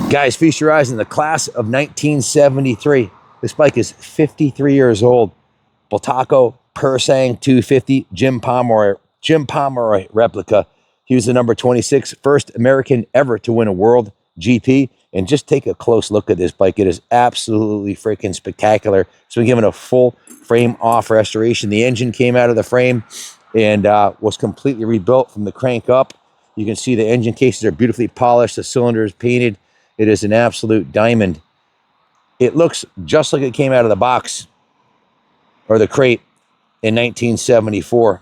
Guys, feast your eyes in the class of 1973. This bike is 53 years old. Bultaco Pursang 250 Jim Pomeroy replica. He was the number 26, first American ever to win a world GP. And just take a close look at this bike. It is absolutely freaking spectacular. It's been given a full frame off restoration. The engine came out of the frame and was completely rebuilt from the crank up. You can see the engine cases are beautifully polished. The cylinder is painted. It is an absolute diamond. It looks just like it came out of the box or the crate in 1974.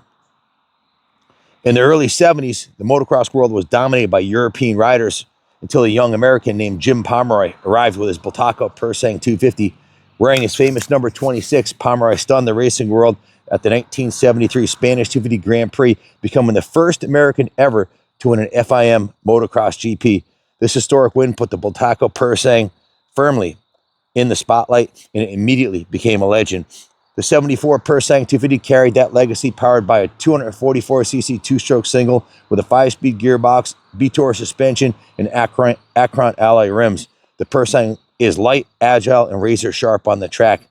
In the early 70s, the motocross world was dominated by European riders until a young American named Jim Pomeroy arrived with his Bultaco Pursang 250. Wearing his famous number 26, Pomeroy stunned the racing world at the 1973 Spanish 250 Grand Prix, becoming the first American ever to win an FIM motocross GP. This historic win put the Bultaco Pursang firmly in the spotlight, and it immediately became a legend. The 74 Pursang 250 carried that legacy, powered by a 244cc two-stroke single with a 5-speed gearbox, B-Tor suspension, and Akron alloy rims. The Pursang is light, agile, and razor-sharp on the track.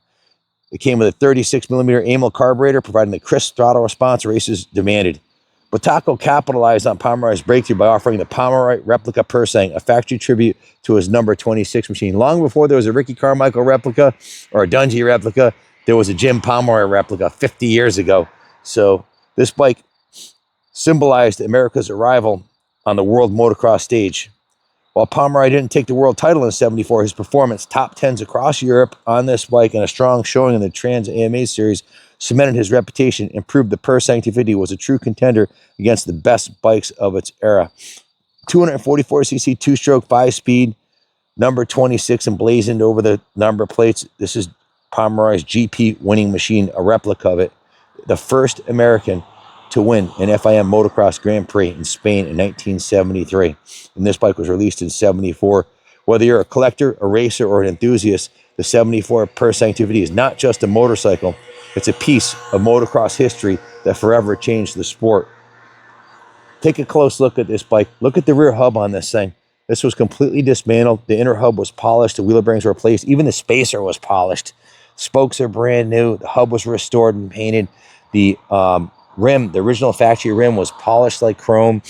It came with a 36mm Amel carburetor, providing the crisp throttle response racers demanded. Bultaco capitalized on Pomeroy's breakthrough by offering the Pomeroy Replica Pursang, a factory tribute to his number 26 machine. Long before there was a Ricky Carmichael replica or a Dungey replica, there was a Jim Pomeroy replica 50 years ago. So this bike symbolized America's arrival on the world motocross stage. While Pomeroy didn't take the world title in '74, his performance, top 10s across Europe on this bike, and a strong showing in the Trans AMA series cemented his reputation and proved the Pursang 250 was a true contender against the best bikes of its era. 244cc two-stroke 5-speed, number 26 emblazoned over the number plates. This is Pomeroy's GP winning machine, a replica of it. The first American to win an FIM motocross Grand Prix in Spain in 1973. And this bike was released in '74. Whether you're a collector, a racer, or an enthusiast, the 74 Pursang 250 is not just a motorcycle. It's a piece of motocross history that forever changed the sport. Take a close look at this bike. Look at the rear hub on this thing. This was completely dismantled. The inner hub was polished. The wheel bearings were replaced. Even the spacer was polished. Spokes are brand new. The hub was restored and painted. The rim, the original factory rim, was polished like chrome.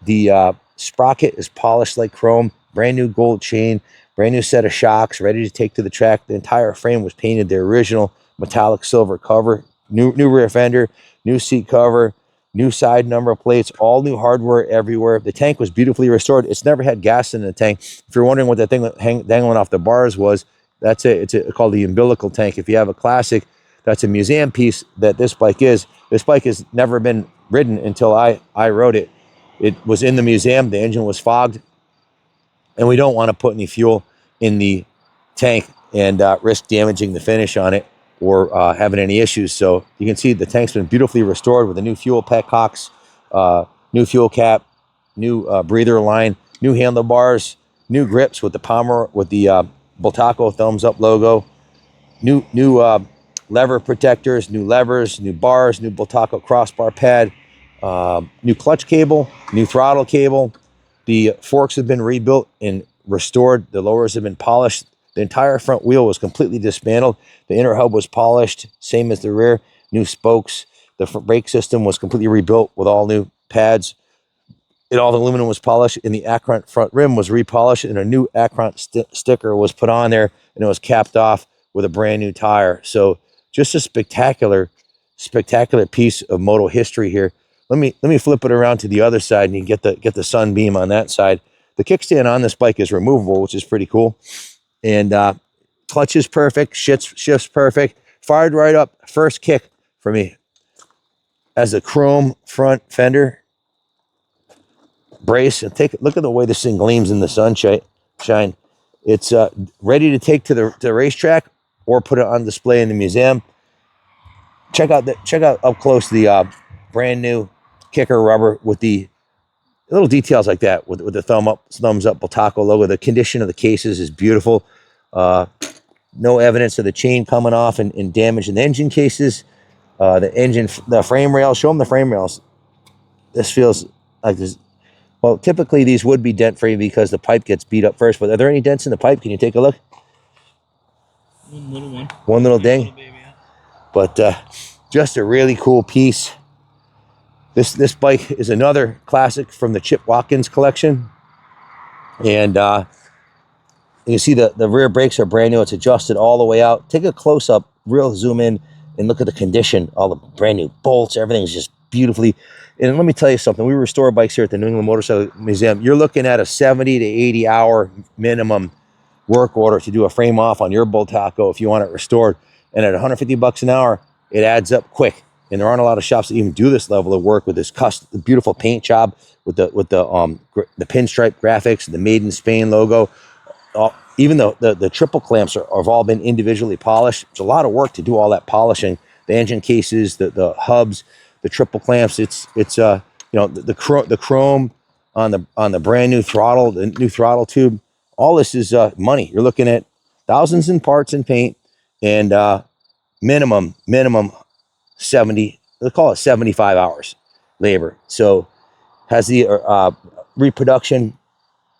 The sprocket is polished like chrome. Brand new gold chain. Brand new set of shocks ready to take to the track. The entire frame was painted the original metallic silver cover. New rear fender. New seat cover. New side number plates. All new hardware everywhere. The tank was beautifully restored. It's never had gas in the tank. If you're wondering what that thing dangling off the bars was, that's it. It's called the umbilical tank. If you have a classic, that's a museum piece that this bike is. This bike has never been ridden until I rode it. It was in the museum. The engine was fogged. And we don't want to put any fuel in the tank and risk damaging the finish on it or having any issues. So you can see the tank's been beautifully restored with a new fuel petcocks, new fuel cap, new breather line, new handlebars, new grips with the Bultaco thumbs up logo, new lever protectors, new levers, new bars, new Bultaco crossbar pad, new clutch cable, new throttle cable. The forks have been rebuilt and restored. The lowers have been polished. The entire front wheel was completely dismantled. The inner hub was polished, same as the rear. New spokes. The brake system was completely rebuilt with all new pads. All the aluminum was polished, and the Akron front rim was repolished, and a new Akron sticker was put on there, and it was capped off with a brand new tire. So just a spectacular piece of moto history here. Let me flip it around to the other side, and you get the sunbeam on that side. The kickstand on this bike is removable, which is pretty cool. And clutch is perfect, shifts perfect. Fired right up, first kick for me. As a chrome front fender brace, and look at the way this thing gleams in the sunshine. It's ready to take to the racetrack or put it on display in the museum. Check out up close the brand new kicker rubber with the little details like that with the thumbs up Bultaco logo. The condition of the cases is beautiful. No evidence of the chain coming off and damage in the engine cases. The frame rails. Show them the frame rails. This feels like this Well, typically these would be dent free because the pipe gets beat up first, but are there any dents in the pipe? Can you take a look? One little one. One little ding. Little baby, yeah. But just a really cool piece. This bike is another classic from the Chip Watkins collection. And you see the rear brakes are brand new. It's adjusted all the way out. Take a close up, real zoom in, and look at the condition. All the brand new bolts, everything's just beautifully. And let me tell you something. We restore bikes here at the New England Motorcycle Museum. You're looking at a 70 to 80 hour minimum work order to do a frame off on your Bultaco if you want it restored. And at $150 an hour, it adds up quick. And there aren't a lot of shops that even do this level of work with this custom, beautiful paint job with the pinstripe graphics, the Made in Spain logo. Even though the triple clamps have all been individually polished, it's a lot of work to do all that polishing. The engine cases, the hubs, the triple clamps. It's you know, the chrome on the brand new throttle, the new throttle tube. All this is money. You're looking at thousands in parts and paint, and minimum 70. Let's call it 75 hours labor. So has the reproduction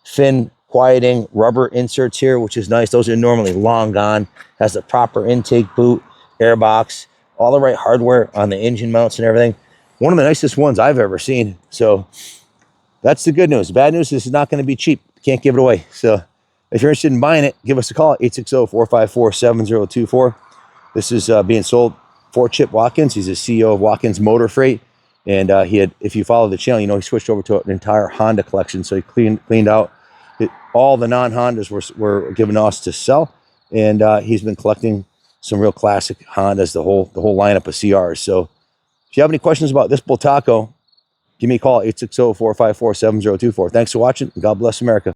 fin quieting rubber inserts here, which is nice. Those are normally long gone. Has the proper intake boot, airbox, all the right hardware on the engine mounts and everything. One of the nicest ones I've ever seen. So that's the good news. The bad news, this is not going to be cheap. Can't give it away. So if you're interested in buying it, give us a call, 860-454-7024. This is being sold for Chip Watkins. He's the CEO of Watkins Motor Freight. And if you follow the channel, you know he switched over to an entire Honda collection. So he cleaned out all the non-Hondas were given to us to sell. And he's been collecting some real classic Hondas, the whole lineup of CRs. So if you have any questions about this Bultaco, give me a call, 860-454-7024. Thanks for watching, and God bless America.